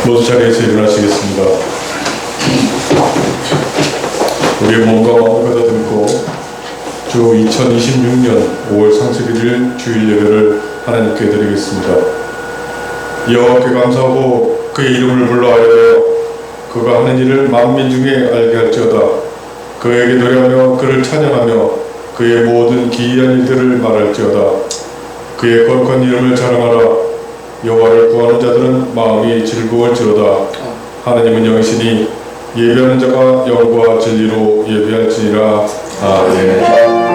모두 자리에서 일어나시겠습니다. 우리의 몸과 마음을 가다듬고 주 2026년 5월 31일 주일 예배를 하나님께 드리겠습니다. 여호와께 감사하고 그의 이름을 불러 아뢰어 그가 하는 일을 만민 중에 알게 할지어다. 그에게 노래하며 그를 찬양하며 그의 모든 기이한 일들을 말할지어다. 그의 거룩한 이름을 자랑하라. 여호와를 구하는 자들은 마음이 즐거울지로다. 하나님은 영이시니 예배하는 자가 영과 진리로 예배할지니라. 아멘.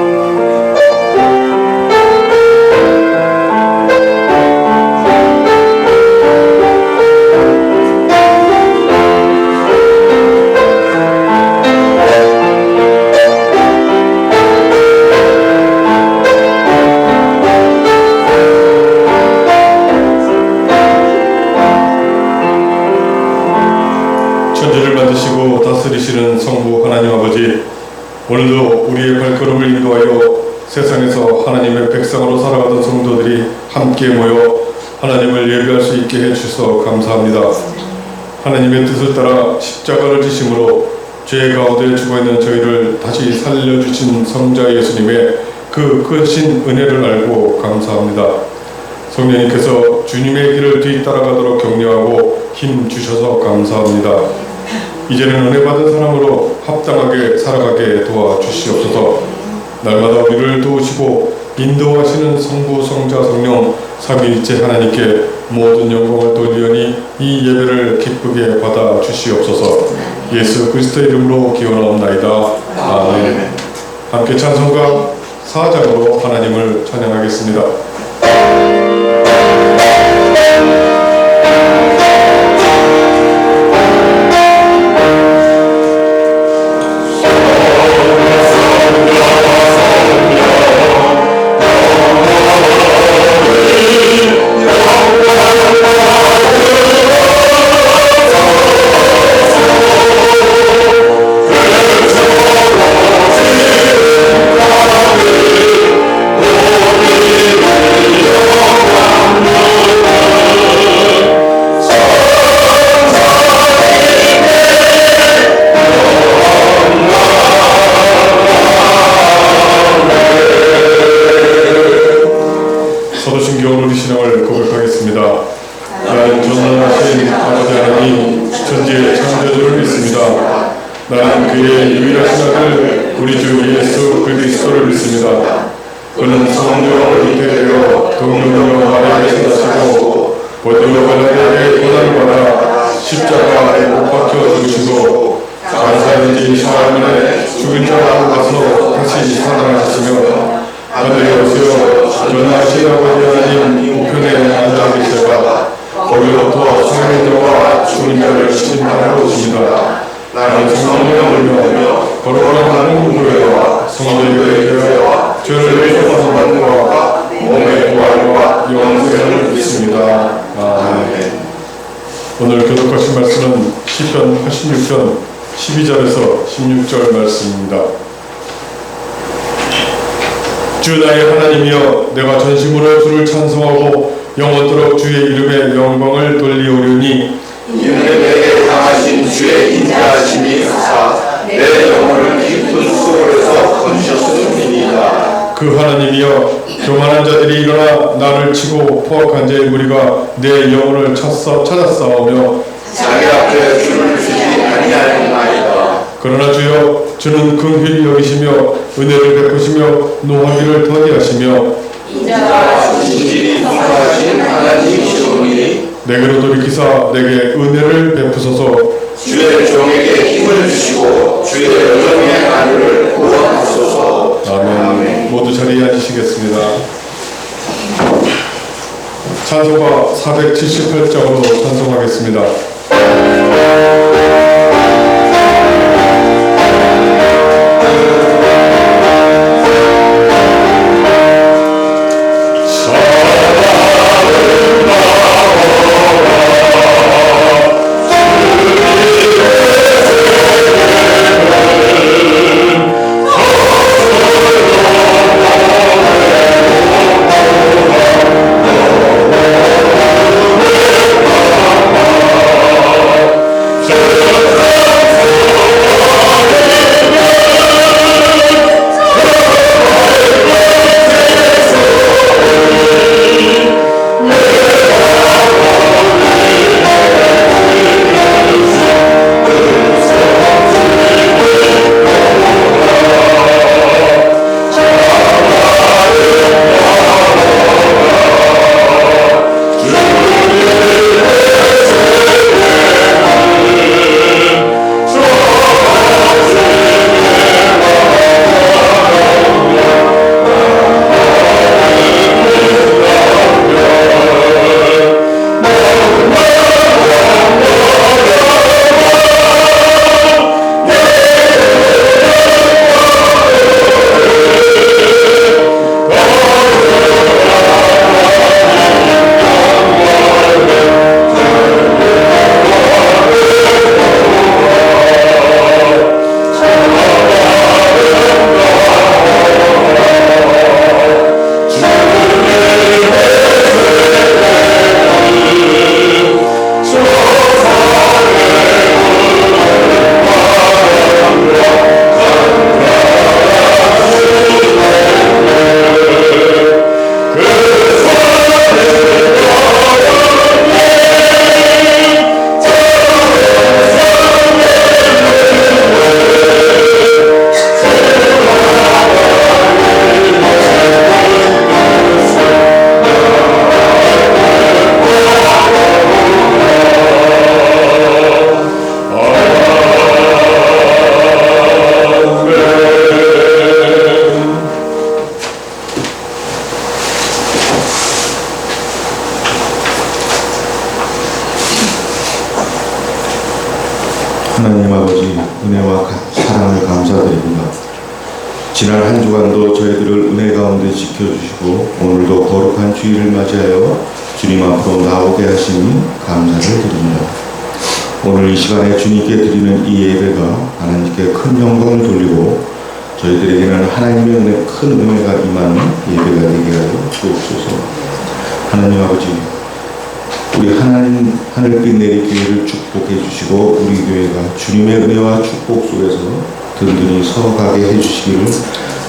천지를 만드시고 다스리시는 성부 하나님 아버지, 오늘도 우리의 발걸음을 인도하여 세상에서 하나님의 백성으로 살아가던 성도들이 함께 모여 하나님을 예배할 수 있게 해주셔서 감사합니다. 하나님의 뜻을 따라 십자가를 지심으로 죄 가운데 죽어있는 저희를 다시 살려주신 성자 예수님의 그 크신 은혜를 알고 감사합니다. 성령님께서 주님의 길을 뒤따라가도록 격려하고 힘 주셔서 감사합니다. 이제는 은혜 받은 사람으로 합당하게 살아가게 도와주시옵소서. 날마다 우리를 도우시고 인도하시는 성부, 성자, 성령 삼위일체 하나님께 모든 영광을 돌리오니 이 예배를 기쁘게 받아 주시옵소서. 예수 그리스도의 이름으로 기원하옵나이다. 아멘. 함께 찬송가 4장으로 하나님을 찬양하겠습니다. 서도신경 우리 신앙을 고백하겠습니다. 나는 전능하신 아버지 하나님 천지의 창조주를 믿습니다. 나는 그의 유일하신 아들 우리 주 예수 그리스도를 믿습니다. 그는 성령으로 잉태되어 동정녀 마리아에게 나시고 본디오 빌라도에게 고난을 받아 십자가에 못 박혀 죽으시고 성령을 거룩한 교회와 성도의 교회와 죄를 용서받는 것과 몸의 부활과 영생을 믿습니다. 아멘. 오늘 교독하신 말씀은 시편 86편 12절에서 16절 말씀입니다. 주 나의 하나님이여, 내가 전심으로 주를 찬송하고 영원토록 주의 이름의 영광을 돌리오리니, 이는 내게 당하신 주의 인자하심이 크사 내 영혼을 깊은 수월에서 건지셨음이니이다. 그 하나님이여, 교만한 자들이 일어나 나를 치고 포악한 자의 무리가 내 영혼을 찾아싸우며 자기 앞에 주를 주지 아니하였나이다. 그러나 주여, 주는 긍휼히 여기시며 은혜를 베푸시며 노하기를 더디하시며 인자와 진실이 풍성하신 하나님이시오니 내게로 돌이키사 내게 은혜를 베푸소서. 주의 종에게 힘을 주시고 주의 영의 하늘을 구원하소서. 아멘. 모두 자리에 앉으시겠습니다. 찬송가 478장으로 찬송하겠습니다. 하나님 아버지, 은혜와 사랑을 감사드립니다. 지난 한 주간도 저희들을 은혜 가운데 지켜주시고 오늘도 거룩한 주일을 맞이하여 주님 앞으로 나오게 하시니 감사를 드립니다. 오늘 이 시간에 주님께 드리는 이 예배가 하나님께 큰 영광을 돌리고 저희들에게는 하나님의 은혜, 큰 은혜가 임하는 예배가 되게 하여 주옵소서. 하나님 아버지, 우리 하나님 하늘빛 내리 교회를 축복해 주시고 우리 교회가 주님의 은혜와 축복 속에서 든든히 서가게 해주시기를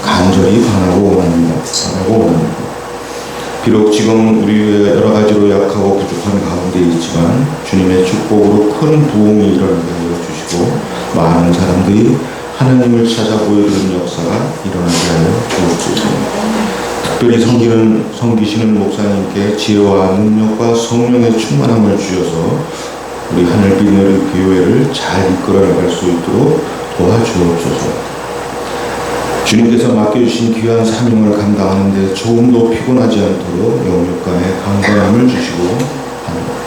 간절히 바라고 원합니다. 비록 지금 우리 교회가 여러 가지로 약하고 부족한 가운데 있지만 주님의 축복으로 큰 부흥이 일어나게 하여 주시고 많은 사람들이 하나님을 찾아 보여주는 역사가 일어나게 하여 주옵소서. 특별히 섬기시는 목사님께 지혜와 능력과 성령의 충만함을 주셔서 우리 하늘빛 내리 교회를 잘 이끌어 나갈 수 있도록 도와주옵소서. 주님께서 맡겨주신 귀한 사명을 감당하는데 조금도 피곤하지 않도록 영육간에 강건함을 주시고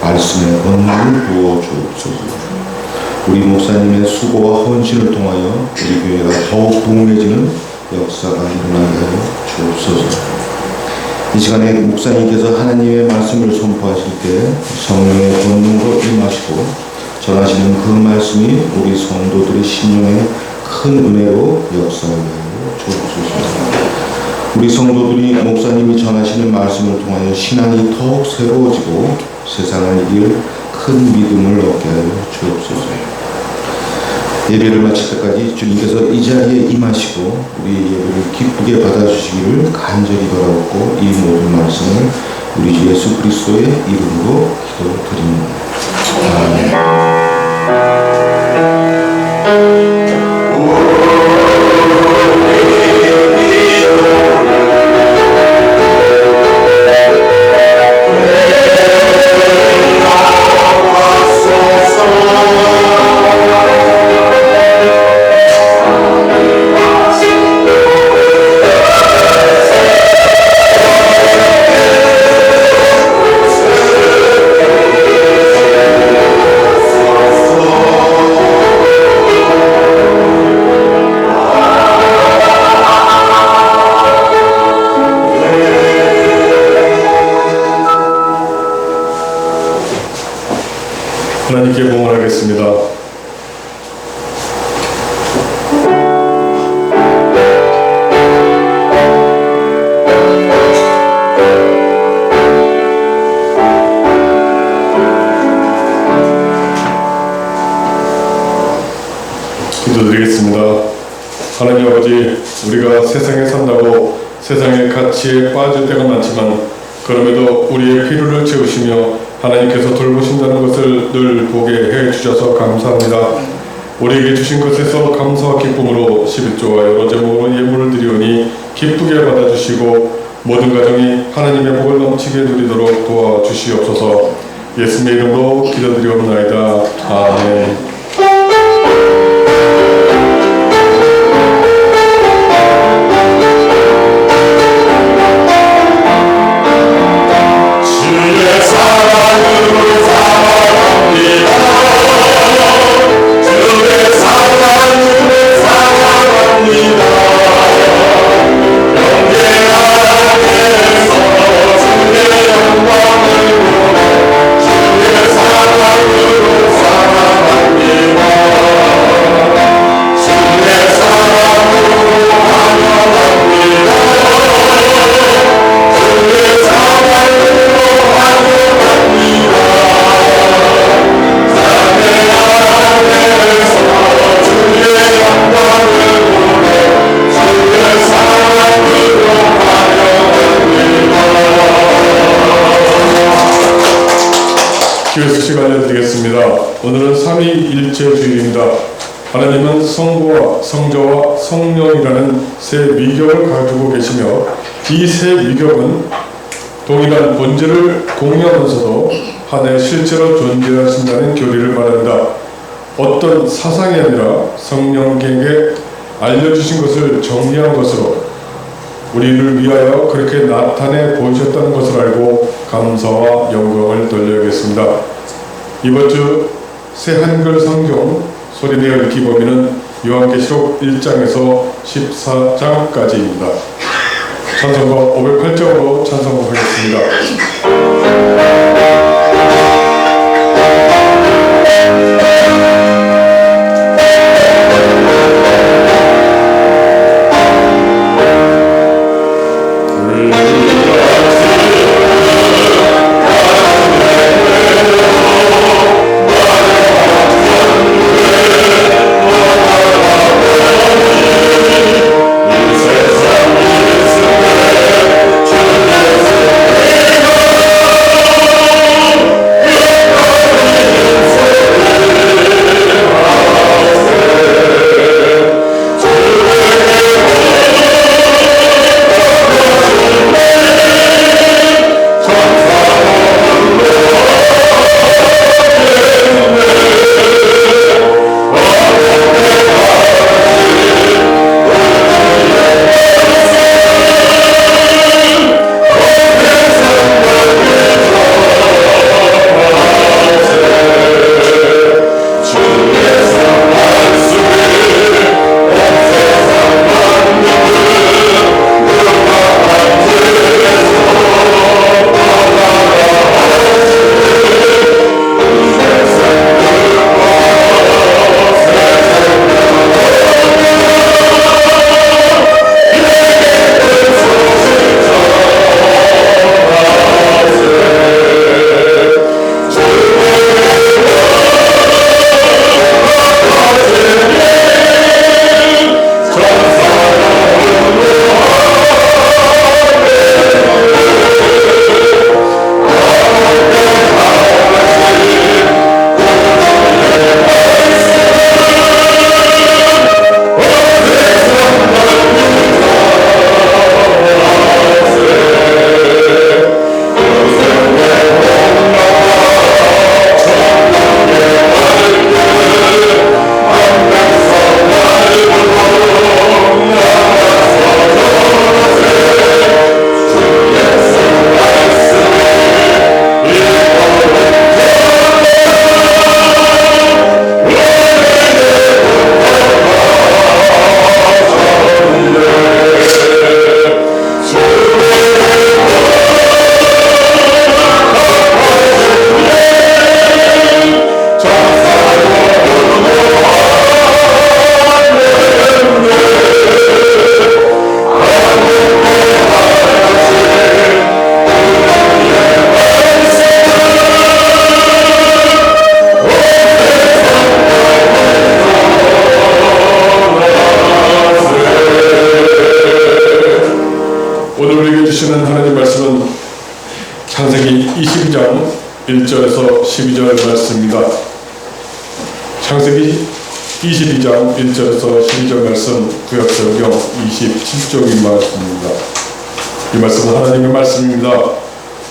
말씀의 권능을 부어 주옵소서. 우리 목사님의 수고와 헌신을 통하여 우리 교회가 더욱 부흥해지는 역사가 일어나게 하여 주옵소서. 이 시간에 목사님께서 하나님의 말씀을 선포하실 때 성령의 권능으로 임하시고 전하시는 그 말씀이 우리 성도들의 심령에 큰 은혜로 역사하게 하여 주옵소서. 우리 성도들이 목사님이 전하시는 말씀을 통하여 신앙이 더욱 새로워지고 세상을 이길 큰 믿음을 얻게 하여 주옵소서. 예배를 마칠 때까지 주님께서 이 자리에 임하시고 우리 예배를 기쁘게 받아주시기를 간절히 바라옵고 이 모든 말씀을 우리 주 예수 그리스도의 이름으로 기도드립니다. 아멘. 하나님께 봉헌하겠습니다. 기도드리겠습니다. 하나님 아버지, 우리가 세상에 산다고 세상의 가치에 빠질 때가 많지만 그럼에도 우리의 필요를 채우시며 하나님께서 돌보신다는 것을 늘 보게 해주셔서 감사합니다. 우리에게 주신 것에서 감사와 기쁨으로 11조와 여러 제목으로 예물을 드리오니 기쁘게 받아주시고 모든 가정이 하나님의 복을 넘치게 누리도록 도와주시옵소서. 예수님의 이름으로 기도드리옵나이다. 아멘. 기회수 시간을 드리겠습니다. 오늘은 삼위일체 주일입니다. 하나님은 성부와 성자와 성령이라는 세 위격을 가지고 계시며 이 세 위격은 동일한 본질을 공유하면서도 하나의 실제로 존재하신다는 교리를 말합니다. 어떤 사상이 아니라 성령에게 알려주신 것을 정리한 것으로 우리를 위하여 그렇게 나타내 보이셨다는 것을 알고 감사와 영광을 돌려야겠습니다. 이번 주 새 한글 성경 소리내어 읽기 범위는 요한계시록 1장에서 14장까지입니다. 찬송가 508장으로 찬송하겠습니다. 주시는 하나님 말씀은 창세기 22장 1절에서 12절 말씀입니다. 창세기 22장 1절에서 12절 말씀, 구약성경 27쪽인 말씀입니다. 이 말씀은 하나님의 말씀입니다.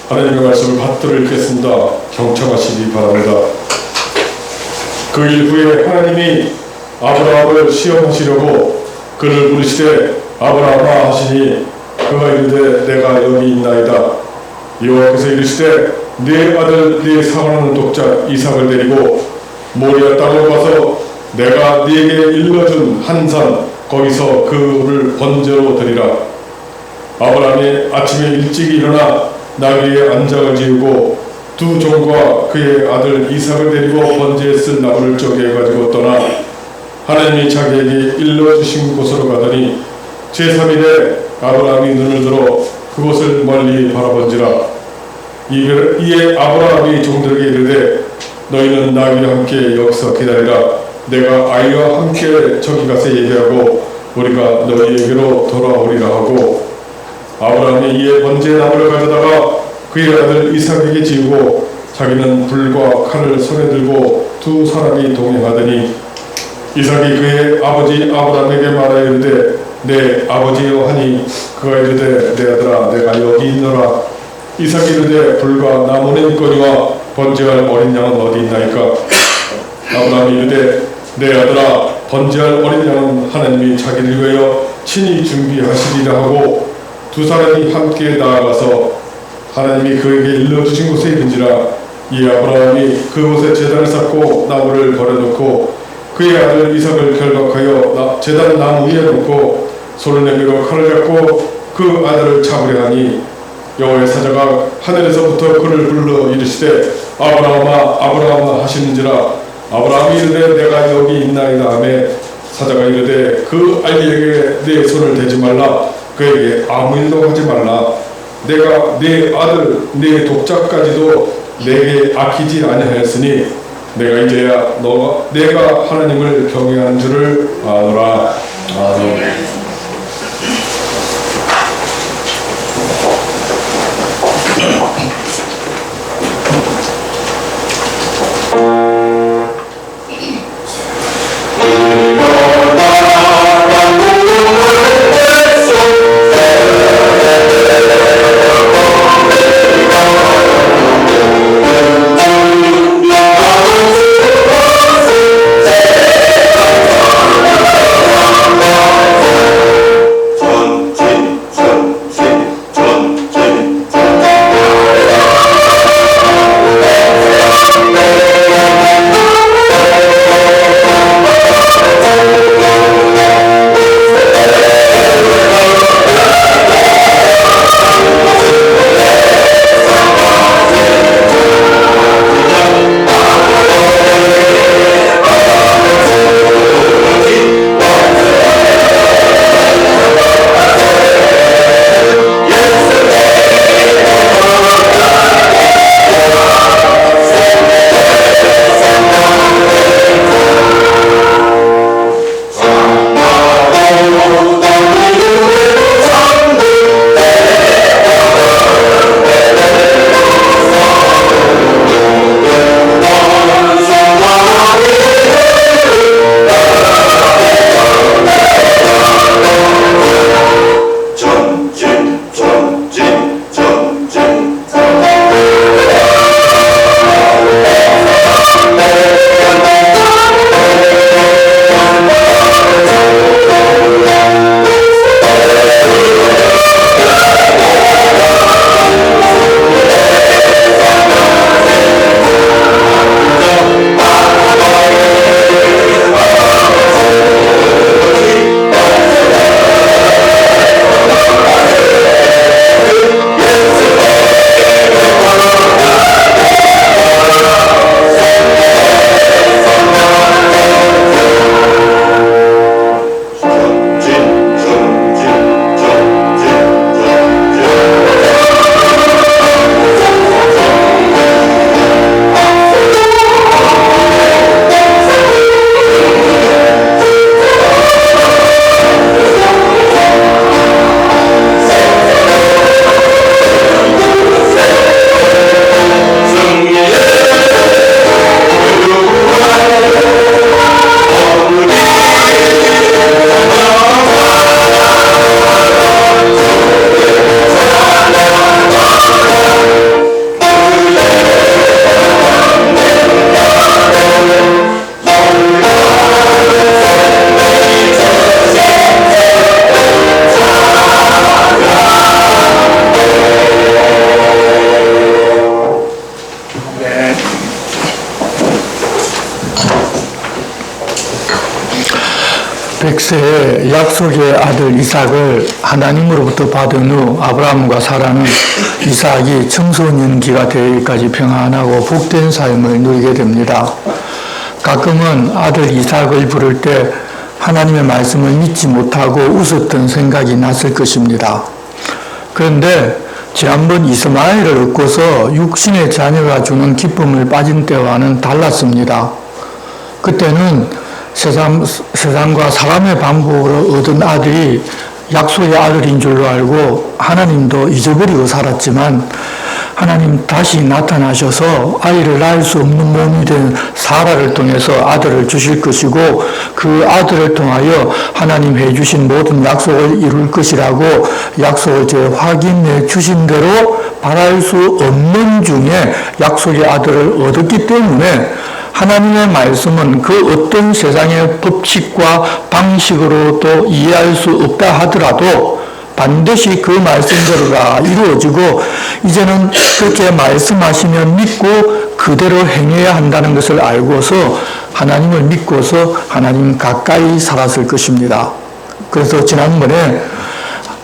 하나님의 말씀을 받들어 읽겠습니다. 경청하시기 바랍니다. 그 일 후에 하나님이 아브라함을 시험하시려고 그를 부르시되 아브라함아 하시니 그가 이르되 내가 여기 있나이다. 여호와께서 이르시되 네 아들 네 사랑하는 독자 이삭을 데리고 모리아 땅으로 가서 내가 네게 일러준 한 산 거기서 그를 번제로 드리라. 아브라함이 아침에 일찍 일어나 나귀에 안장을 지우고 두 종과 그의 아들 이삭을 데리고 번제에 쓸 나무를 쪼개 가지고 떠나 하나님이 자기에게 일러주신 곳으로 가더니 제3일에 아브라함이 눈을 들어 그곳을 멀리 바라본지라. 이에 아브라함이 종들에게 이르되 너희는 나귀와 함께 여기서 기다리라. 내가 아이와 함께 저기 가서 얘기하고 우리가 너희에게로 돌아오리라 하고 아브라함이 이에 번제 나무를 가져다가 그의 아들 이삭에게 지우고 자기는 불과 칼을 손에 들고 두 사람이 동행하더니 이삭이 그의 아버지 아브라함에게 말하여 이르되 내 아버지여 하니 그가 이르되 내 아들아 내가 여기 있노라. 이삭이 이르되 불과 나무는 있거니와 번제할 어린 양은 어디 있나이까. 아브라함이 이르되 내 아들아 번제할 어린 양은 하나님이 자기를 위하여 친히 준비하시리라 하고 두 사람이 함께 나아가서 하나님이 그에게 일러주신 곳에 이른지라. 이 아브라함이 그곳에 제단을 쌓고 나무를 버려놓고 그의 아들 이삭을 결박하여 제단 나무 위에 놓고 손을 내밀어 칼을 잡고 그 아들을 잡으려 하니 여호와의 사자가 하늘에서부터 그를 불러 이르시되 아브라함아 아브라함아 하시는지라. 아브라함이 이르되 내가 여기 있나이다 하매 사자가 이르되 그 아이에게 내 손을 대지 말라. 그에게 아무 일도 하지 말라. 내가 네 아들 네 독자까지도 내게 아끼지 아니하였으니 내가 이제야 내가 하나님을 경외하는 줄을 아노라. 아멘. 백세의 약속의 아들 이삭을 하나님으로부터 받은 후 아브라함과 사라는 이삭이 청소년기가 되기까지 평안하고 복된 삶을 누리게 됩니다. 가끔은 아들 이삭을 부를 때 하나님의 말씀을 믿지 못하고 웃었던 생각이 났을 것입니다. 그런데 지난번 이스마엘을 얻고서 육신의 자녀가 주는 기쁨을 빠진 때와는 달랐습니다. 그때는 세상과 사람의 방법으로 얻은 아들이 약속의 아들인 줄로 알고 하나님도 잊어버리고 살았지만 하나님 다시 나타나셔서 아이를 낳을 수 없는 몸이 된 사라를 통해서 아들을 주실 것이고 그 아들을 통하여 하나님 해주신 모든 약속을 이룰 것이라고 약속을 제 확인해 주신 대로 바랄 수 없는 중에 약속의 아들을 얻었기 때문에 하나님의 말씀은 그 어떤 세상의 법칙과 방식으로도 이해할 수 없다 하더라도 반드시 그 말씀대로가 이루어지고 이제는 그렇게 말씀하시면 믿고 그대로 행해야 한다는 것을 알고서 하나님을 믿고서 하나님 가까이 살았을 것입니다. 그래서 지난번에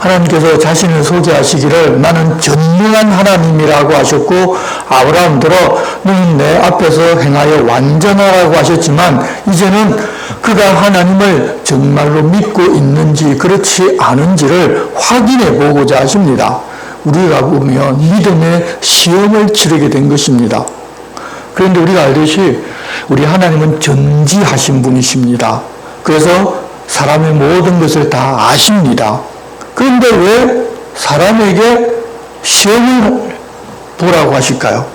하나님께서 자신을 소개하시기를 나는 전능한 하나님이라고 하셨고 아브라함들어 너는 내 앞에서 행하여 완전하라고 하셨지만 이제는 그가 하나님을 정말로 믿고 있는지 그렇지 않은지를 확인해 보고자 하십니다. 우리가 보면 믿음의 시험을 치르게 된 것입니다. 그런데 우리가 알듯이 우리 하나님은 전지하신 분이십니다. 그래서 사람의 모든 것을 다 아십니다. 그런데 왜 사람에게 시험을 보라고 하실까요?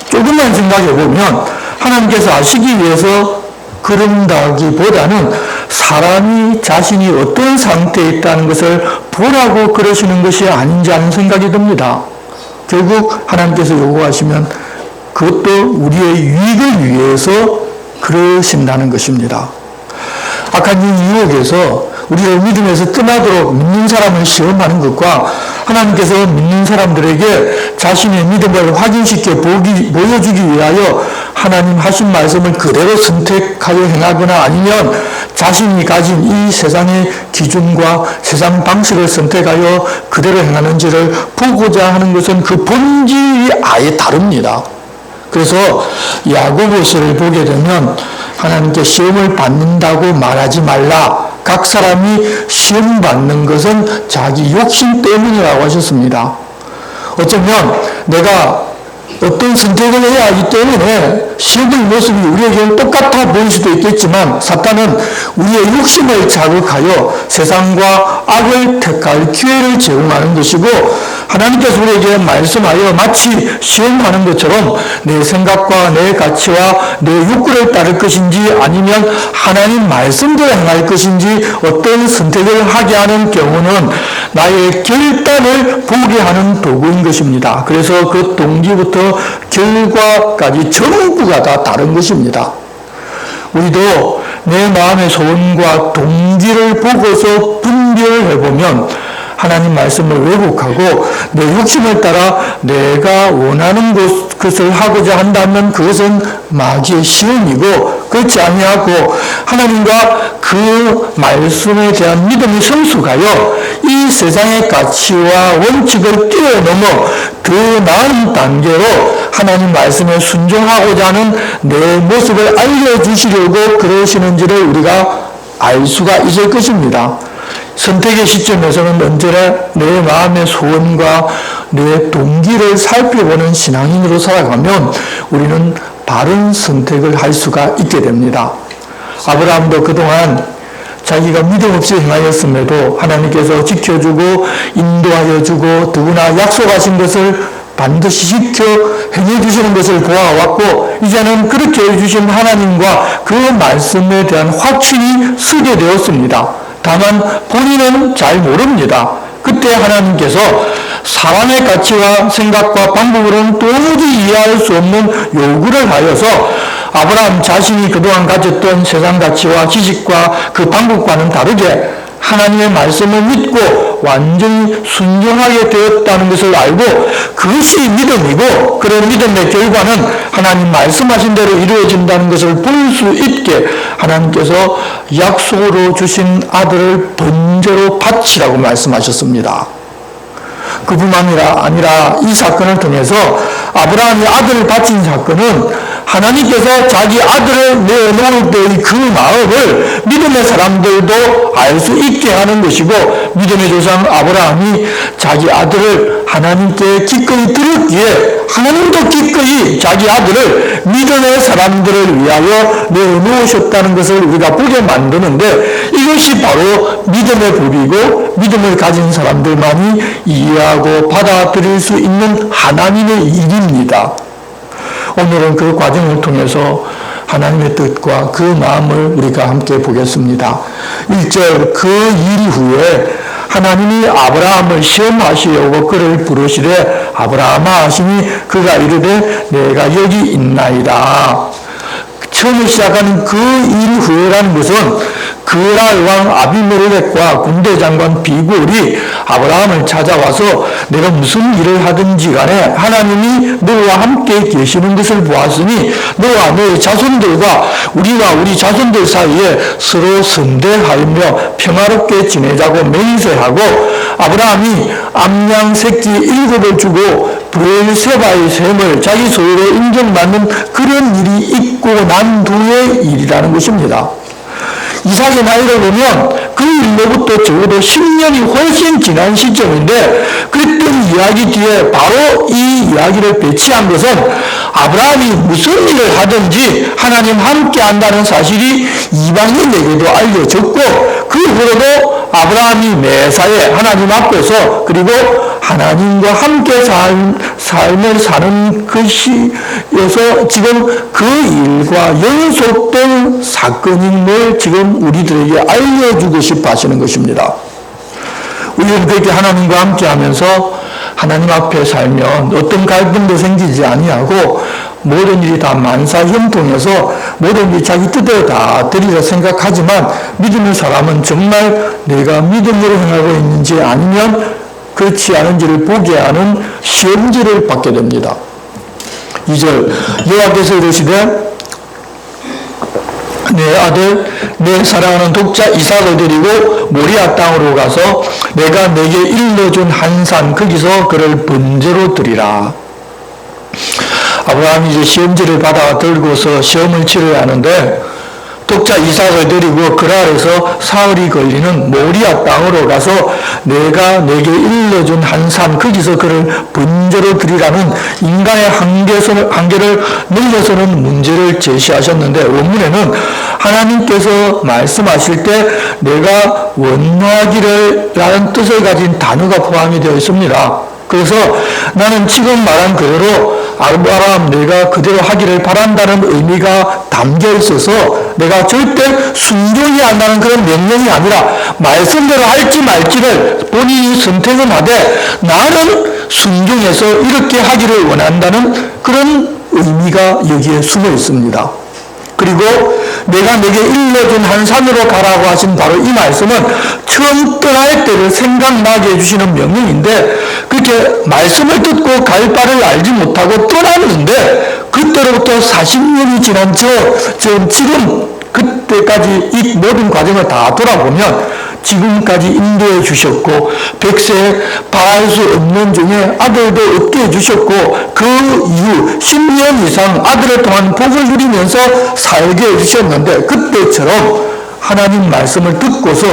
조금만 생각해 보면 하나님께서 아시기 위해서 그런다기보다는 사람이 자신이 어떤 상태에 있다는 것을 보라고 그러시는 것이 아닌지 하는 생각이 듭니다. 결국 하나님께서 요구하시면 그것도 우리의 유익을 위해서 그러신다는 것입니다. 악한 유혹에서 우리를 믿음에서 떠나도록 믿는 사람을 시험하는 것과 하나님께서 믿는 사람들에게 자신의 믿음을 확인시켜 보여주기 위하여 하나님 하신 말씀을 그대로 선택하여 행하거나 아니면 자신이 가진 이 세상의 기준과 세상 방식을 선택하여 그대로 행하는지를 보고자 하는 것은 그 본질이 아예 다릅니다. 그래서 야고보서를 보게 되면 하나님께 시험을 받는다고 말하지 말라. 각 사람이 시험 받는 것은 자기 욕심 때문이라고 하셨습니다. 어쩌면 내가 어떤 선택을 해야 하기 때문에 시험의 모습이 우리에게는 똑같아 보일 수도 있겠지만 사탄은 우리의 욕심을 자극하여 세상과 악을 택할 기회를 제공하는 것이고 하나님께서 우리에게 말씀하여 마치 시험하는 것처럼 내 생각과 내 가치와 내 욕구를 따를 것인지 아니면 하나님 말씀대로 행할 것인지 어떤 선택을 하게 하는 경우는 나의 결단을 보게 하는 도구인 것입니다. 그래서 그 동기부터 결과까지 전부가 다 다른 것입니다. 우리도 내 마음의 소원과 동기를 보고서 분별해보면 하나님 말씀을 왜곡하고 내 욕심을 따라 내가 원하는 것을 하고자 한다면 그것은 마귀의 시험이고 그렇지 아니하고 하나님과 그 말씀에 대한 믿음이 성숙하여 이 세상의 가치와 원칙을 뛰어넘어 더 나은 단계로 하나님 말씀에 순종하고자 하는 내 모습을 알려주시려고 그러시는지를 우리가 알 수가 있을 것입니다. 선택의 시점에서는 언제나 내 마음의 소원과 내 동기를 살펴보는 신앙인으로 살아가면 우리는 바른 선택을 할 수가 있게 됩니다. 아브라함도 그동안 자기가 믿음 없이 행하였음에도 하나님께서 지켜주고 인도하여주고 누구나 약속하신 것을 반드시 지켜 행해주시는 것을 보아왔고 이제는 그렇게 해주신 하나님과 그 말씀에 대한 확신이 서게 되었습니다. 다만 본인은 잘 모릅니다. 그때 하나님께서 사람의 가치와 생각과 방법으로는 도무지 이해할 수 없는 요구를 하여서 아브라함 자신이 그동안 가졌던 세상 가치와 지식과 그 방법과는 다르게 하나님의 말씀을 믿고 완전히 순종하게 되었다는 것을 알고 그것이 믿음이고 그런 믿음의 결과는 하나님 말씀하신 대로 이루어진다는 것을 볼 수 있게 하나님께서 약속으로 주신 아들을 번제로 바치라고 말씀하셨습니다. 그뿐만 아니라 이 사건을 통해서 아브라함이 아들을 바친 사건은 하나님께서 자기 아들을 내어놓을 때의 그 마음을 믿음의 사람들도 알 수 있게 하는 것이고 믿음의 조상 아브라함이 자기 아들을 하나님께 기꺼이 드렸기에 하나님도 기꺼이 자기 아들을 믿음의 사람들을 위하여 내어놓으셨다는 것을 우리가 보게 만드는데 이것이 바로 믿음의 법이고 믿음을 가진 사람들만이 이해하고 받아들일 수 있는 하나님의 일입니다. 오늘은 그 과정을 통해서 하나님의 뜻과 그 마음을 우리가 함께 보겠습니다. 1절 그 일 후에 하나님이 아브라함을 시험하시려고 그를 부르시되 아브라함아 하시니 그가 이르되 내가 여기 있나이다. 처음에 시작하는 그 일 후에라는 것은 그랄 왕 아비멜렉과 군대 장관 비골이 아브라함을 찾아와서 내가 무슨 일을 하든지 간에 하나님이 너와 함께 계시는 것을 보았으니 너와 너의 자손들과 우리와 우리 자손들 사이에 서로 선대하며 평화롭게 지내자고 맹세하고 아브라함이 암양 새끼 7을 주고 브엘세바의 셈을 자기 소유로 인정받는 그런 일이 있고 난 뒤의 일이라는 것입니다. 이삭의 나이를 보면 그 일로부터 적어도 10년이 훨씬 지난 시점인데 그랬던 이야기 뒤에 바로 이 이야기를 배치한 것은 아브라함이 무슨 일을 하든지 하나님 함께 한다는 사실이 이방인에게도 알려졌고 그 후로도 아브라함이 매사에 하나님 앞에서 그리고 하나님과 함께 삶을 사는 것이어서 지금 그 일과 연속된 사건인 걸 지금 우리들에게 알려주고 싶어 하시는 것입니다. 우리는 그렇게 하나님과 함께 하면서 하나님 앞에 살면 어떤 갈등도 생기지 아니하고 모든 일이 다 만사형통해서 모든 일이 자기 뜻대로 다 되리라 생각하지만 믿음의 사람은 정말 내가 믿음으로 행하고 있는지 아니면 그렇지 않은지를 보게 하는 시험지를 받게 됩니다. 2절 여호와께서 이르시되 내 아들 내 사랑하는 독자 이삭을 데리고 모리아 땅으로 가서 내가 내게 일러준 한 산 거기서 그를 번제로 드리라. 아브라함이 이제 시험지를 받아 들고서 시험을 치러야 하는데 독자 이삭을 데리고 그랄에서 사흘이 걸리는 모리아 땅으로 가서 내가 내게 일러준 한 산 거기서 그를 번제로 드리라는 인간의 한계를 넘어서는 문제를 제시하셨는데 원문에는 하나님께서 말씀하실 때 내가 원하기를 라는 뜻을 가진 단어가 포함이 되어 있습니다. 그래서 나는 지금 말한 그대로 아브라함 내가 그대로 하기를 바란다는 의미가 담겨 있어서 내가 절대 순종이 한다는 그런 명령이 아니라 말씀대로 할지 말지를 본인이 선택은 하되 나는 순종해서 이렇게 하기를 원한다는 그런 의미가 여기에 숨어 있습니다. 그리고 내가 내게 일러준 한 산으로 가라고 하신 바로 이 말씀은 처음 떠날 때를 생각나게 해주시는 명령인데 그렇게 말씀을 듣고 갈 바를 알지 못하고 떠났는데 그때로부터 40년이 지난 지금 그때까지 이 모든 과정을 다 돌아보면 지금까지 인도해 주셨고 백세 바랄 수 없는 중에 아들도 얻게 해주셨고 그 이후 10년 이상 아들을 통한 복을 누리면서 살게 해주셨는데 그때처럼 하나님 말씀을 듣고서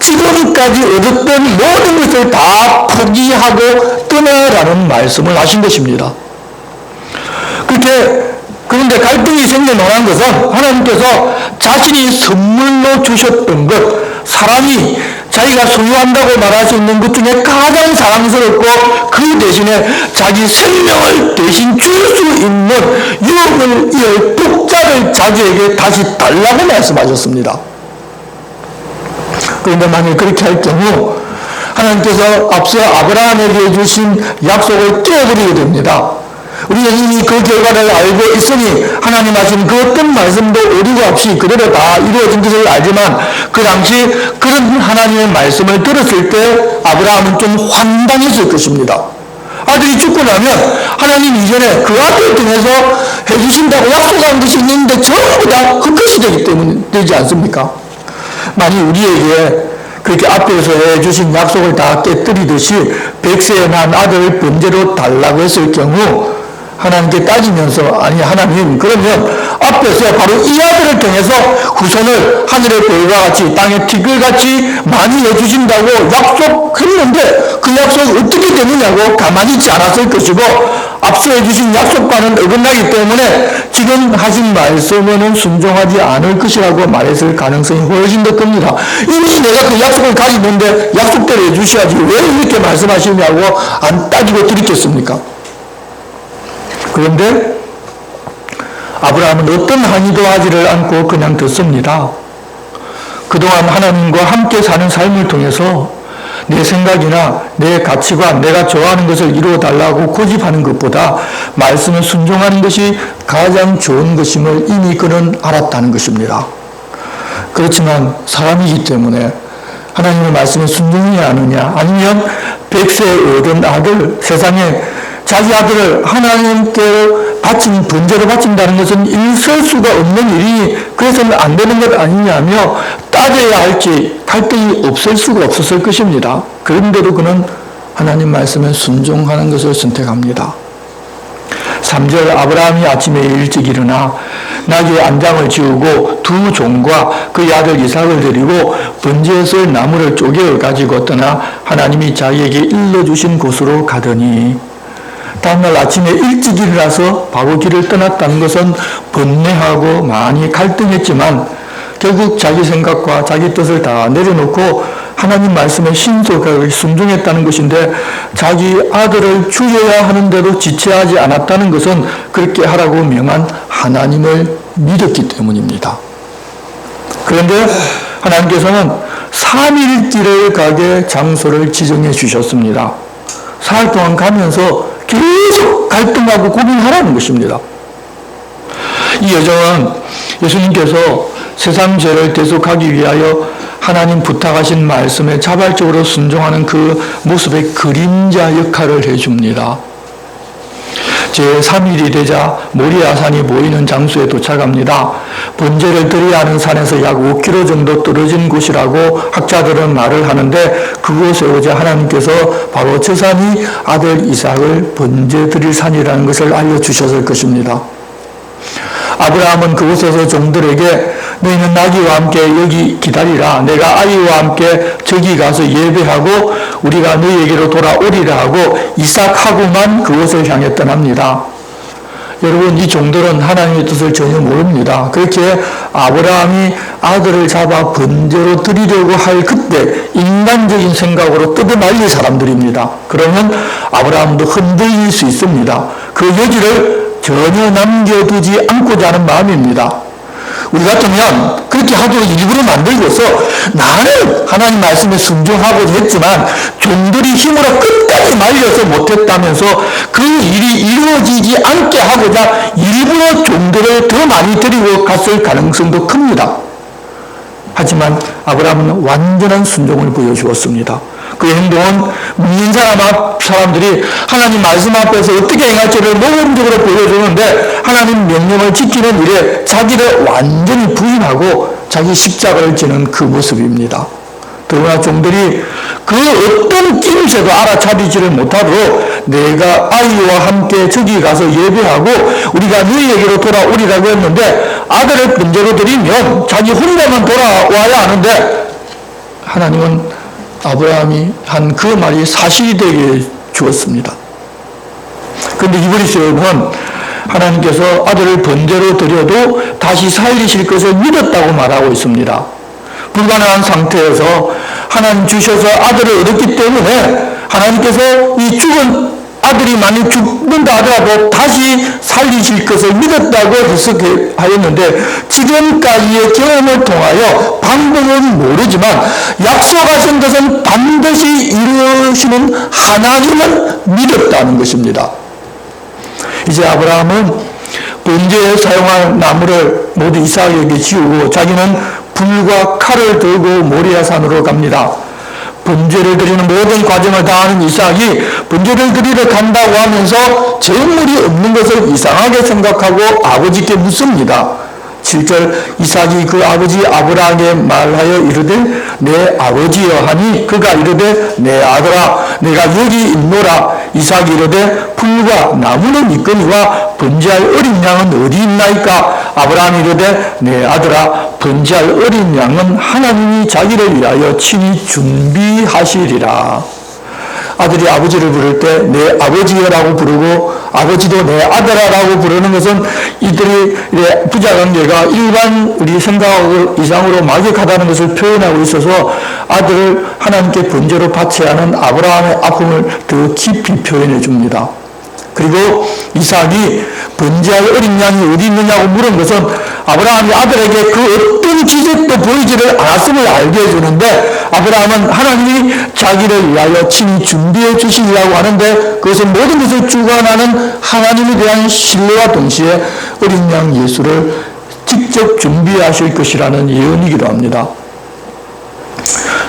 지금까지 얻었던 모든 것을 다 포기하고 떠나라는 말씀을 하신 것입니다. 그런데 갈등이 생겨난 것은 하나님께서 자신이 선물로 주셨던 것, 사람이 자기가 소유한다고 말할 수 있는 것 중에 가장 사랑스럽고 그 대신에 자기 생명을 대신 줄 수 있는 유업을 이을 독자를 자기에게 다시 달라고 말씀하셨습니다. 그런데 만약 그렇게 할 경우 하나님께서 앞서 아브라함에게 주신 약속을 깨어버리게 됩니다. 우리는 이미 그 결과를 알고 있으니 하나님 하신 그 어떤 말씀도 오류가 없이 그대로 다 이루어진 것을 알지만 그 당시 그런 하나님의 말씀을 들었을 때 아브라함은 좀 황당했을 것입니다. 아들이 죽고 나면 하나님 이전에 그 아들 통해서 해주신다고 약속한 것이 있는데 전부 다 헛것이 되기 때문에 되지 않습니까? 만약 우리에게 그렇게 앞에서 해주신 약속을 다 깨뜨리듯이 100세에 난 아들을 번제로 달라고 했을 경우 하나님께 따지면서 아니 하나님 그러면 앞에서 바로 이 아들을 통해서 후손을 하늘의 별과 같이 땅의 티끌같이 많이 해주신다고 약속했는데 그 약속이 어떻게 되느냐고 가만히 있지 않았을 것이고 앞서 해주신 약속과는 어긋나기 때문에 지금 하신 말씀에는 순종하지 않을 것이라고 말했을 가능성이 훨씬 더 큽니다. 이미 내가 그 약속을 가지고 있는데 약속대로 해주셔야지 왜 이렇게 말씀하시냐고 안 따지고 드리겠습니까? 그런데 아브라함은 어떤 항의도 하지를 않고 그냥 듣습니다. 그동안 하나님과 함께 사는 삶을 통해서 내 생각이나 내 가치관, 내가 좋아하는 것을 이루어달라고 고집하는 것보다 말씀에 순종하는 것이 가장 좋은 것임을 이미 그는 알았다는 것입니다. 그렇지만 사람이기 때문에 하나님의 말씀에 순종해야 하느냐 아니면 100세 얻은 아들, 세상에 자기 아들을 하나님께 번제로 바친다는 것은 있을 수가 없는 일이니 그래서는 안 되는 것 아니냐며 따져야 할지 갈등이 없을 수가 없었을 것입니다. 그런데도 그는 하나님 말씀에 순종하는 것을 선택합니다. 3절 아브라함이 아침에 일찍 일어나 나귀의 안장을 지우고 두 종과 그의 아들 이삭을 데리고 번제했을 나무를 쪼개 가지고 떠나 하나님이 자기에게 일러주신 곳으로 가더니 다음날 아침에 일찍 일어나서 바로 길을 떠났다는 것은 번뇌하고 많이 갈등했지만 결국 자기 생각과 자기 뜻을 다 내려놓고 하나님 말씀에 신속하게 순종했다는 것인데 자기 아들을 죽여야 하는데도 지체하지 않았다는 것은 그렇게 하라고 명한 하나님을 믿었기 때문입니다. 그런데 하나님께서는 3일길을 가게 장소를 지정해 주셨습니다. 사흘 동안 가면서 계속 갈등하고 고민하라는 것입니다. 이 여정은 예수님께서 세상 죄를 대속하기 위하여 하나님 부탁하신 말씀에 자발적으로 순종하는 그 모습의 그림자 역할을 해줍니다. 제3일이 되자 모리아산이 보이는 장소에 도착합니다. 번제를 드려야 하는 산에서 약 5km 정도 떨어진 곳이라고 학자들은 말을 하는데 그곳에 오자 하나님께서 바로 저 산이 아들 이삭을 번제 드릴 산이라는 것을 알려주셨을 것입니다. 아브라함은 그곳에서 종들에게 너희는 나귀와 함께 여기 기다리라. 내가 아이와 함께 저기 가서 예배하고 우리가 너희에게로 돌아오리라 하고 이삭하고만 그곳을 향해 떠납니다. 여러분 이 종들은 하나님의 뜻을 전혀 모릅니다. 그렇게 아브라함이 아들을 잡아 번제로 드리려고 할 그때 인간적인 생각으로 뜯어말릴 사람들입니다. 그러면 아브라함도 흔들릴 수 있습니다. 그 여지를 전혀 남겨두지 않고자 하는 마음입니다. 우리 같으면 그렇게 하도록 일부러 만들고서 나는 하나님 말씀에 순종하고자 했지만 종들이 힘으로 끝까지 말려서 못했다면서 그 일이 이루어지지 않게 하고자 일부러 종들을 더 많이 데리고 갔을 가능성도 큽니다. 하지만 아브라함은 완전한 순종을 보여주었습니다. 그 행동은 믿는 사람들이 하나님 말씀 앞에서 어떻게 행할지를 모범적으로 보여주는데 하나님 명령을 지키는 일에 자기를 완전히 부인하고 자기 십자가를 지는 그 모습입니다. 더구나 종들이 그 어떤 낌새도 알아차리지를 못하도록 내가 아이와 함께 저기 가서 예배하고 우리가 너희에게로 돌아오리라고 했는데 아들을 번제로 드리면 자기 혼자만 돌아와야 하는데 하나님은 아브라함이 한 그 말이 사실이 되게 주었습니다. 그런데 이브리스 여러분 하나님께서 아들을 번제로 드려도 다시 살리실 것을 믿었다고 말하고 있습니다. 불가능한 상태에서 하나님 주셔서 아들을 얻었기 때문에 하나님께서 이 죽은 아들이 만약 죽는다 하더라도 다시 살리실 것을 믿었다고 해석하였는데 지금까지의 경험을 통하여 방법은 모르지만 약속하신 것은 반드시 이루시는 하나님을 믿었다는 것입니다. 이제 아브라함은 번제에 사용할 나무를 모두 이삭에게 지우고 자기는 불과 칼을 들고 모리아 산으로 갑니다. 번제를 드리는 모든 과정을 다 하는 이삭이 번제를 드리러 간다고 하면서 재물이 없는 것을 이상하게 생각하고 아버지께 묻습니다. 7절 이삭이 그 아버지 아브라함에게 말하여 이르되 내 아버지여 하니 그가 이르되 내 아들아 내가 여기 있노라. 이삭이 이르되 풀과 나무는 있거니와 번제할 어린 양은 어디 있나이까. 아브라함이 이르되 내 아들아 번제할 어린 양은 하나님이 자기를 위하여 친히 준비하시리라. 아들이 아버지를 부를 때 내 아버지여라고 부르고 아버지도 내 아들아라고 부르는 것은 이들의 부자관계가 일반 우리 생각 이상으로 막역하다는 것을 표현하고 있어서 아들을 하나님께 번제로 바쳐야 하는 아브라함의 아픔을 더 깊이 표현해 줍니다. 그리고 이삭이 번제할 어린 양이 어디 있느냐고 물은 것은 아브라함이 아들에게 그 어떤 기색도 보이지를 않았음을 알게 해주는데 아브라함은 하나님이 자기를 위하여 친히 준비해 주시리라고 하는데 그것은 모든 것을 주관하는 하나님에 대한 신뢰와 동시에 어린 양 예수를 직접 준비하실 것이라는 예언이기도 합니다.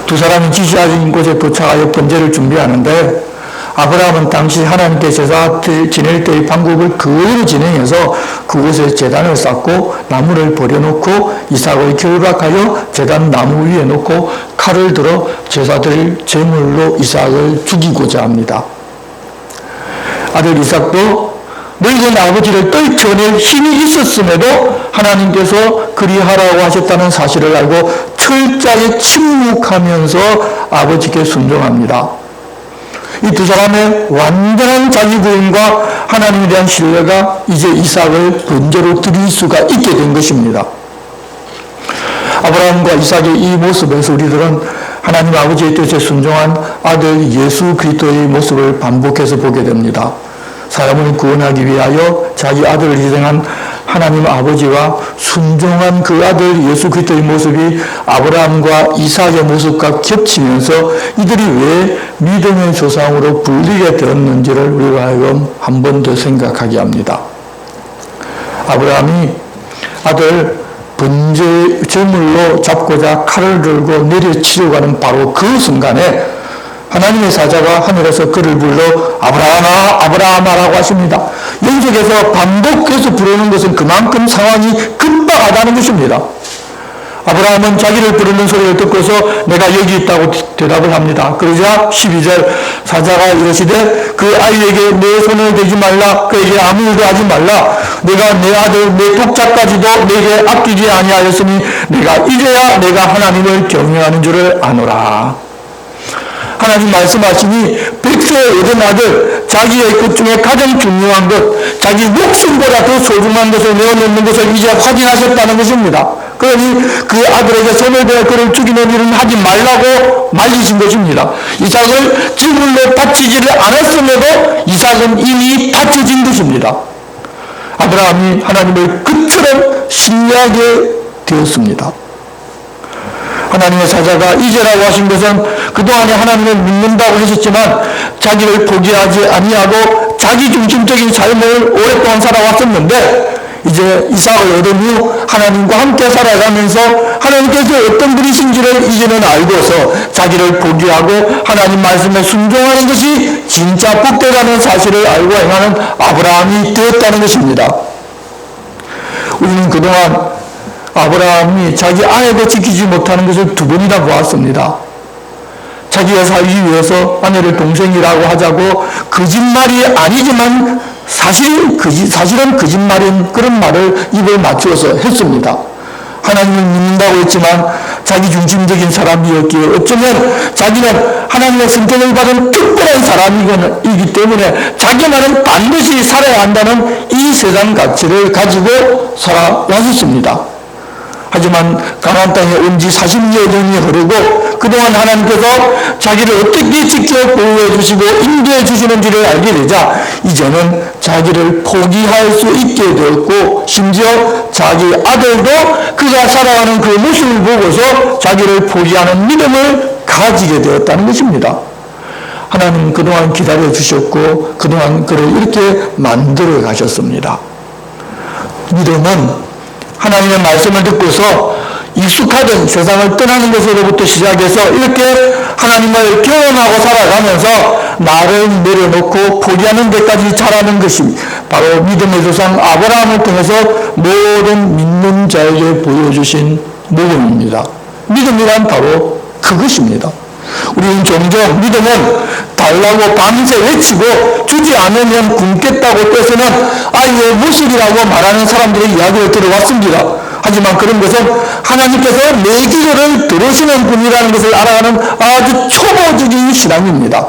두 사람이 지시하신 곳에 도착하여 번제를 준비하는데 아브라함은 당시 하나님께 제사 지낼 때의 방법을 그대로 진행해서 그곳에 제단을 쌓고 나무를 버려놓고 이삭을 결박하여 제단 나무 위에 놓고 칼을 들어 제사 드릴 제물로 이삭을 죽이고자 합니다. 아들 이삭도 너희는 아버지를 떨쳐낼 힘이 있었음에도 하나님께서 그리하라고 하셨다는 사실을 알고 철저하게 침묵하면서 아버지께 순종합니다. 이 두 사람의 완전한 자기 구원과 하나님에 대한 신뢰가 이제 이삭을 번제로 드릴 수가 있게 된 것입니다. 아브라함과 이삭의 이 모습에서 우리들은 하나님 아버지의 뜻에 순종한 아들 예수 그리스도의 모습을 반복해서 보게 됩니다. 사람을 구원하기 위하여 자기 아들을 희생한 하나님 아버지와 순종한 그 아들 예수 그리스도의 모습이 아브라함과 이삭의 모습과 겹치면서 이들이 왜 믿음의 조상으로 불리게 되었는지를 우리가 하여금 한 번 더 생각하게 합니다. 아브라함이 아들 번제 제물로 잡고자 칼을 들고 내려치려고 바로 그 순간에 하나님의 사자가 하늘에서 그를 불러 아브라함아 아브라함아라고 하십니다. 영적에서 반복해서 부르는 것은 그만큼 상황이 급박하다는 것입니다. 아브라함은 자기를 부르는 소리를 듣고서 내가 여기 있다고 대답을 합니다. 그러자 12절 사자가 이러시되 그 아이에게 내 손을 대지 말라 그에게 아무 일도 하지 말라 내가 내 아들 내 독자까지도 내게 아끼지 아니하였으니 내가 이제야 내가 하나님을 경외하는 줄을 아노라. 하나님 말씀하시니 백세의 얻은 아들 자기의 것 중에 가장 중요한 것 자기 목숨보다 더 소중한 것을 내어놓는 것을 이제 확인하셨다는 것입니다. 그러니 그 아들에게 손을 대어 그를 죽이는 일은 하지 말라고 말리신 것입니다. 이삭을 제물로 바치지를 않았음에도 이삭은 이미 바쳐진 것입니다. 아브라함이 하나님을 그처럼 신뢰하게 되었습니다. 하나님의 사자가 이제라고 하신 것은 그동안에 하나님을 믿는다고 하셨지만 자기를 포기하지 아니하고 자기 중심적인 삶을 오랫동안 살아왔었는데 이제 이삭을 얻은 후 하나님과 함께 살아가면서 하나님께서 어떤 분이신지를 이제는 알고서 자기를 포기하고 하나님 말씀에 순종하는 것이 진짜 복되다는 사실을 알고 행하는 아브라함이 되었다는 것입니다. 우리는 그동안 아브라함이 자기 아내도 지키지 못하는 것을 두 번이나 보았습니다. 자기가 살기 위해서 아내를 동생이라고 하자고 거짓말이 아니지만 사실은 거짓말인 그런 말을 입을 맞추어서 했습니다. 하나님을 믿는다고 했지만 자기 중심적인 사람이었기에 어쩌면 자기는 하나님의 선택을 받은 특별한 사람이기 때문에 자기 말은 반드시 살아야 한다는 이 세상 가치를 가지고 살아왔었습니다. 하지만 가나안 땅에 온 지 40여 년이 흐르고 그동안 하나님께서 자기를 어떻게 지켜 보호해 주시고 인도해 주시는지를 알게 되자 이제는 자기를 포기할 수 있게 되었고 심지어 자기 아들도 그가 살아가는 그 모습을 보고서 자기를 포기하는 믿음을 가지게 되었다는 것입니다. 하나님 그동안 기다려 주셨고 그동안 그를 이렇게 만들어 가셨습니다. 믿음은 하나님의 말씀을 듣고서 익숙하던 세상을 떠나는 것으로부터 시작해서 이렇게 하나님을 경험하고 살아가면서 나를 내려놓고 포기하는 데까지 자라는 것이 바로 믿음의 조상 아브라함을 통해서 모든 믿는 자에게 보여주신 모범입니다. 믿음이란 바로 그것입니다. 우리는 종종 믿음은 달라고 밤새 외치고 주지 않으면 굶겠다고 떼서는 아이의 모습이라고 말하는 사람들의 이야기를 들어왔습니다. 하지만 그런 것은 하나님께서 내 기도를 들으시는 분이라는 것을 알아가는 아주 초보적인 신앙입니다.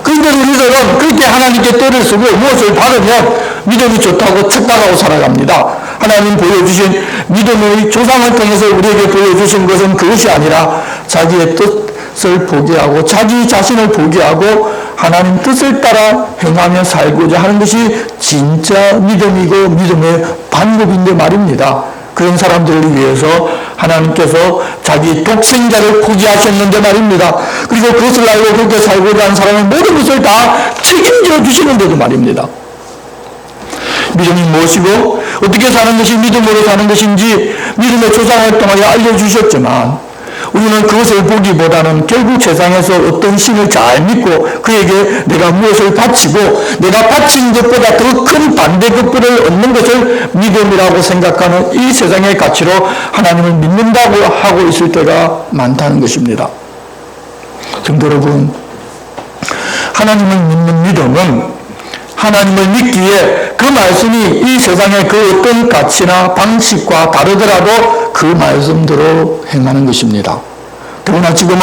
그런데 우리들은 그렇게 하나님께 떼를 쓰고 무엇을 받으면 믿음이 좋다고 착각하고 살아갑니다. 하나님 보여주신 믿음의 조상을 통해서 우리에게 보여주신 것은 그것이 아니라 자기의 뜻을 포기하고 자기 자신을 포기하고 하나님 뜻을 따라 행하며 살고자 하는 것이 진짜 믿음이고 믿음의 방법인데 말입니다. 그런 사람들을 위해서 하나님께서 자기 독생자를 포기하셨는데 말입니다. 그리고 그것을 알고 그렇게 살고자 하는 사람은 모든 것을 다 책임져 주시는데도 말입니다. 믿음이 무엇이고 어떻게 사는 것이 믿음으로 사는 것인지 믿음의 조상을 통하여 알려주셨지만 우리는 그것을 보기보다는 결국 세상에서 어떤 신을 잘 믿고 그에게 내가 무엇을 바치고 내가 바친 것보다 더 큰 반대급부를 얻는 것을 믿음이라고 생각하는 이 세상의 가치로 하나님을 믿는다고 하고 있을 때가 많다는 것입니다. 성도 여러분, 하나님을 믿는 믿음은 하나님을 믿기에 그 말씀이 이 세상의 그 어떤 가치나 방식과 다르더라도 그 말씀대로 행하는 것입니다. 그러나 지금은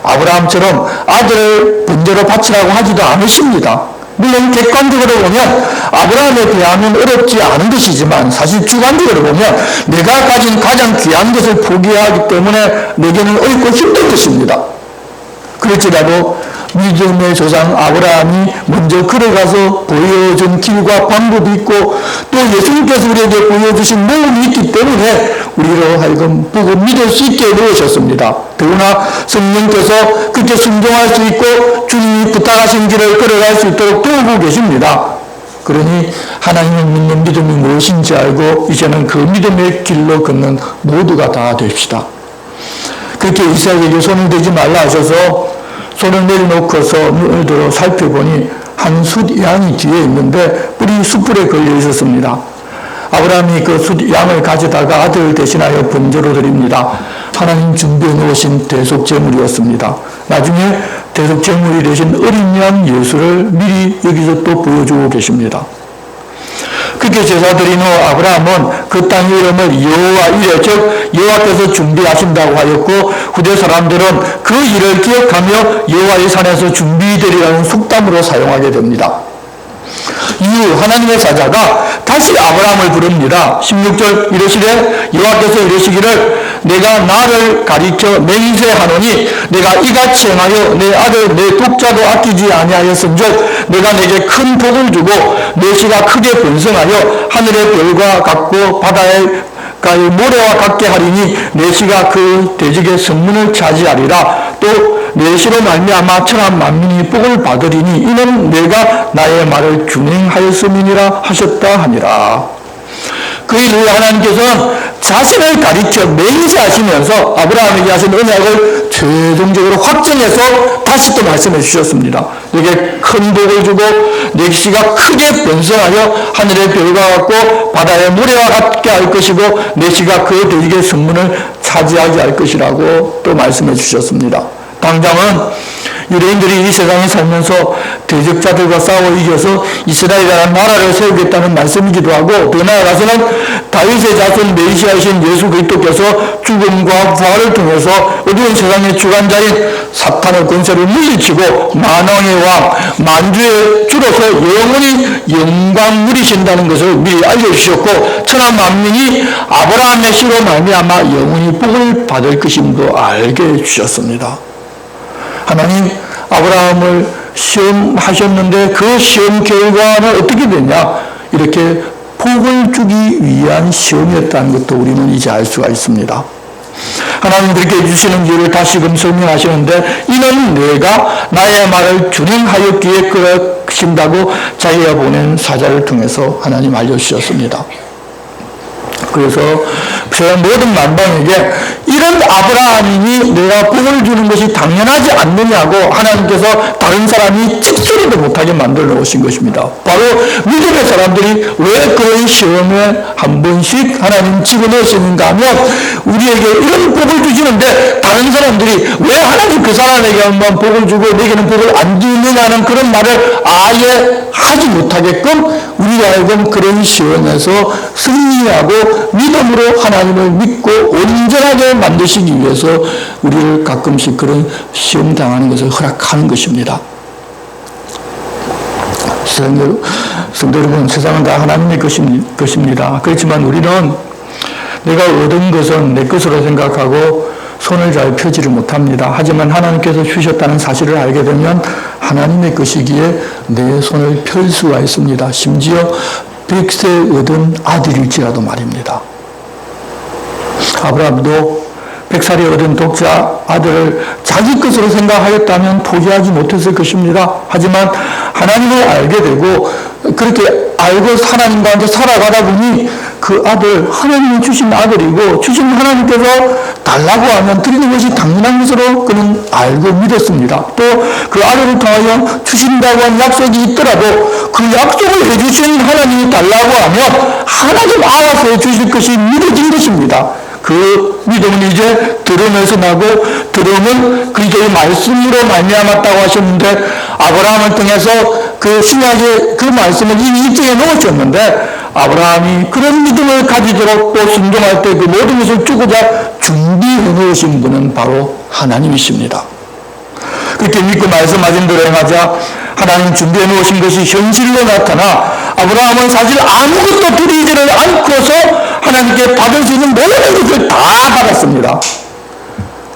아브라함처럼 아들을 번제로 바치라고 하지도 않으십니다. 물론 객관적으로 보면 아브라함에 비하면 어렵지 않은 것이지만 사실 주관적으로 보면 내가 가진 가장 귀한 것을 포기하기 때문에 내게는 어렵고 힘든 것입니다. 그렇지라도 믿음의 조상 아브라함이 먼저 걸어가서 보여준 길과 방법이 있고 또 예수님께서 우리에게 보여주신 모험이 있기 때문에 우리로 하여금 보고 믿을 수 있게 해주셨습니다. 더구나 성령께서 그렇게 순종할 수 있고 주님이 부탁하신 길을 걸어갈 수 있도록 도우고 계십니다. 그러니 하나님을 믿는 믿음이 무엇인지 알고 이제는 그 믿음의 길로 걷는 모두가 다 됩시다. 그렇게 이삭에게 손을 대지 말라 하셔서 손을 내려놓고서 눈을 들어 살펴보니 한 숫양이 뒤에 있는데 뿔이 숯불에 걸려 있었습니다. 아브라함이 그 숫양을 가져다가 아들을 대신하여 번제로 드립니다. 하나님 준비해 놓으신 대속제물이었습니다. 나중에 대속제물이 되신 어린 양 예수를 미리 여기서 또 보여주고 계십니다. 그렇게 제사 드린 후 아브라함은 그 땅의 이름을 여호와 이레 즉 여호와께서 준비하신다고 하였고 후대 사람들은 그 일을 기억하며 여호와의 산에서 준비되리라는 속담으로 사용하게 됩니다. 이후 하나님의 사자가 다시 아브라함을 부릅니다. 16절 이르시되 여호와께서 이르시기를 내가 나를 가리켜 맹세하노니 내가 이같이 행하여 내 아들 내 독자도 아끼지 아니하였은즉 내가 내게 큰 복을 주고 내 씨가 크게 번성하여 하늘의 별과 같고 바다의 모래와 같게 하리니 내 씨가 그 대적의 성문을 차지하리라. 또 내 씨로 말미암아 천한 만민이 복을 받으리니 이는 내가 나의 말을 준행하였음이니라 하셨다 하니라. 그 이후에 하나님께서는 자신을 가리켜 맹세하시면서 아브라함에게 하신 언약을 최종적으로 확정해서 다시 또 말씀해 주셨습니다. 내게 큰 복을 주고 내 씨가 크게 번성하여 하늘의 별과 같고 바다의 모래와 같게 할 것이고 내 씨가 그 대적의 성문을 차지하게 할 것이라고 또 말씀해 주셨습니다. 당장은 유대인들이 이 세상에 살면서 대적자들과 싸워 이겨서 이스라엘이라는 나라를 세우겠다는 말씀이기도 하고 더 나아가서는 다윗의 자손 메시아이신 예수 그리스도께서 죽음과 부활을 통해서 어두운 세상의 주관자인 사탄의 권세를 물리치고 만왕의 왕 만주의 주로서 영원히 영광 누리신다는 것을 미리 알려주셨고 천하 만민이 아브라함의 씨로 말미암아 영원히 복을 받을 것임도 알게 해주셨습니다. 하나님 아브라함을 시험하셨는데 그 시험 결과는 어떻게 됐냐? 이렇게 복을 주기 위한 시험이었다는 것도 우리는 이제 알 수가 있습니다. 하나님 그렇게 해주시는 이유를 다시금 설명하시는데 이는 내가 나의 말을 준행하였기에 그러신다고 자기가 보낸 사자를 통해서 하나님 알려주셨습니다. 그래서 제가 모든 만방에게 이런 아브라함이 내가 복을 주는 것이 당연하지 않느냐고 하나님께서 다른 사람이 직소리도 못하게 만들어 놓으신 것입니다. 바로 믿음의 사람들이 왜 그런 시험에 한 번씩 하나님 집어넣으시는가 하면 우리에게 이런 복을 주시는데 다른 사람들이 왜 하나님 그 사람에게만 복을 주고 내게는 복을 안 주느냐는 그런 말을 아예 하지 못하게끔 우리가 알고 그런 시험에서 승리하고 믿음으로 하나님을 믿고 온전하게 만드시기 위해서 우리를 가끔씩 그런 시험 당하는 것을 허락하는 것입니다. 성도 여러분, 세상은 다 하나님의 것입니다. 그렇지만 우리는 내가 얻은 것은 내 것으로 생각하고 손을 잘 펴지를 못합니다. 하지만 하나님께서 주셨다는 사실을 알게 되면 하나님의 것이기에 내 손을 펼 수가 있습니다. 심지어 100세 얻은 아들일지라도 말입니다. 아브라함도 100살에 얻은 독자 아들을 자기 것으로 생각하였다면 포기하지 못했을 것입니다. 하지만 하나님을 알게 되고 그렇게 알고 하나님과 함께 살아가다 보니 그 아들, 하나님이 주신 아들이고 주신 하나님께서 달라고 하면 드리는 것이 당연한 것으로 그는 알고 믿었습니다. 또 그 아들을 통하여 주신다고 한 약속이 있더라도 그 약속을 해주신 하나님이 달라고 하면 하나님 알아서 해주실 것이 믿어진 것입니다. 그 믿음은 이제 들음에서 나고 들음은 그리스도의 말씀으로 말미암았다고 하셨는데 아브라함을 통해서 그 신약의 그 말씀을 이미 입증해 놓으셨는데 아브라함이 그런 믿음을 가지도록 또 순종할 때 그 모든 것을 주고자 준비해 놓으신 분은 바로 하나님이십니다. 그렇게 믿고 말씀하신 대로 행하자 하나님 준비해 놓으신 것이 현실로 나타나 아브라함은 사실 아무것도 드리지를 않고서 하나님께 받을 수 있는 모든 것을 다 받았습니다.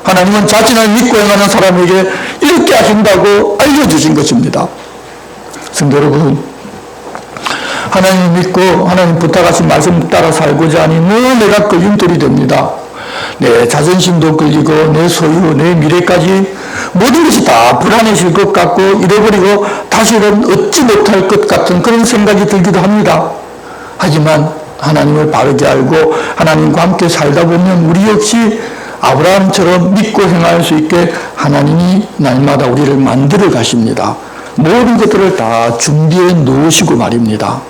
하나님은 자신을 믿고 행하는 사람에게 이렇게 하신다고 알려주신 것입니다. 성도 여러분, 하나님 믿고 하나님 부탁하신 말씀 따라 살고자 하니 늘 내가 끌림돌이 됩니다. 내 자존심도 끌리고 내 소유, 내 미래까지 모든 것이 다 불안해질 것 같고 잃어버리고 다시는 얻지 못할 것 같은 그런 생각이 들기도 합니다. 하지만 하나님을 바르게 알고 하나님과 함께 살다 보면 우리 역시 아브라함처럼 믿고 행할 수 있게 하나님이 날마다 우리를 만들어 가십니다. 모든 것들을 다 준비해 놓으시고 말입니다.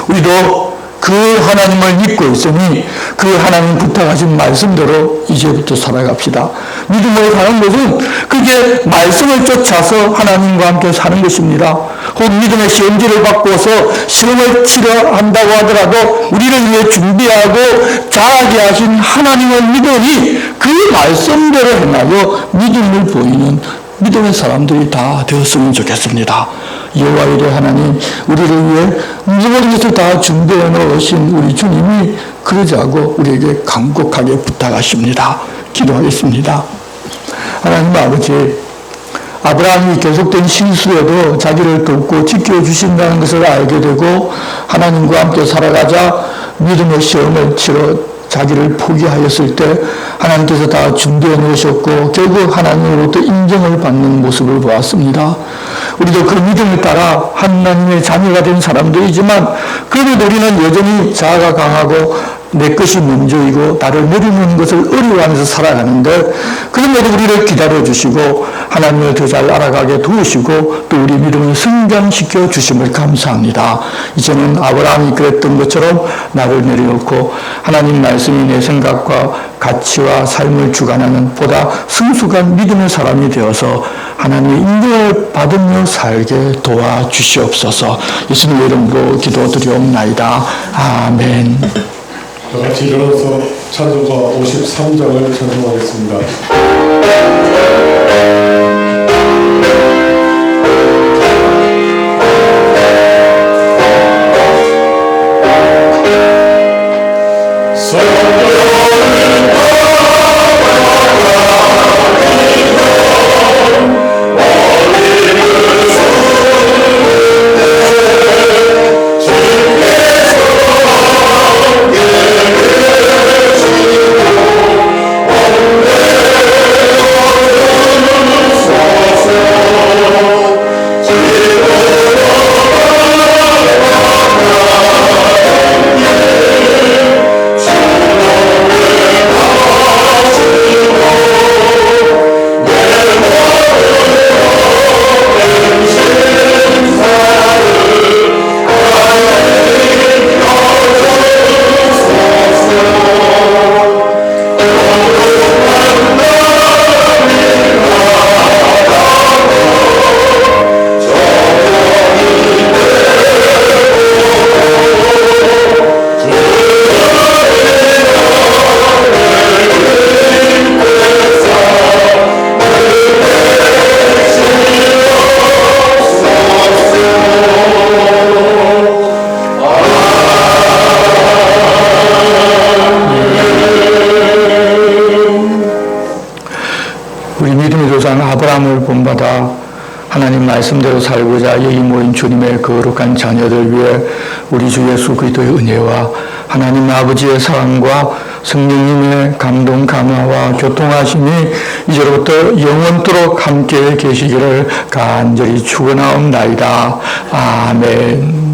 우리도 그 하나님을 믿고 있으니 그 하나님 부탁하신 말씀대로 이제부터 살아갑시다. 믿음으로 사는 것은 그게 말씀을 쫓아서 하나님과 함께 사는 것입니다. 혹 믿음의 시험지를 바꿔서 시험을 치려 한다고 하더라도 우리를 위해 준비하고 자라게 하신 하나님을 믿으니 그 말씀대로 행하여 믿음을 보이는 믿음의 사람들이 다 되었으면 좋겠습니다. 여호와 이레 하나님, 우리를 위해 모든 것을 다 준비해 놓으신 우리 주님이 그러자고 우리에게 간곡하게 부탁하십니다. 기도하겠습니다. 하나님 아버지, 아브라함이 계속된 실수에도 자기를 돕고 지켜주신다는 것을 알게 되고 하나님과 함께 살아가자 믿음의 시험을 치러 자기를 포기하였을 때 하나님께서 다 준비해 놓으셨고 결국 하나님으로부터 인정을 받는 모습을 보았습니다. 우리도 그 믿음을 따라 하나님의 자녀가 된 사람들이지만 그래도 우리는 여전히 자아가 강하고 내 것이 먼저이고 나를 내리는 것을 어려워하면서 살아가는데 그럼에도 우리를 기다려주시고 하나님을 더 잘 알아가게 도우시고 또 우리 믿음을 성장시켜 주심을 감사합니다. 이제는 아브라함이 그랬던 것처럼 나를 내려놓고 하나님 말씀이 내 생각과 가치와 삶을 주관하는 보다 성숙한 믿음의 사람이 되어서 하나님의 인정을 받으며 살게 도와주시옵소서. 예수님의 이름으로 기도드리옵나이다. 아멘. 다 같이 일어나서 찬송가 53장을 찬송하겠습니다. 오 우리 믿음의 조상 아브라함을 본받아 하나님 말씀대로 살고자 여기 모인 주님의 거룩한 자녀들 위해 우리 주 예수 그리스도의 은혜와 하나님 아버지의 사랑과 성령님의 감동 감화와 교통하심이 이제로부터 영원토록 함께 계시기를 간절히 축원하옵나이다. 아멘.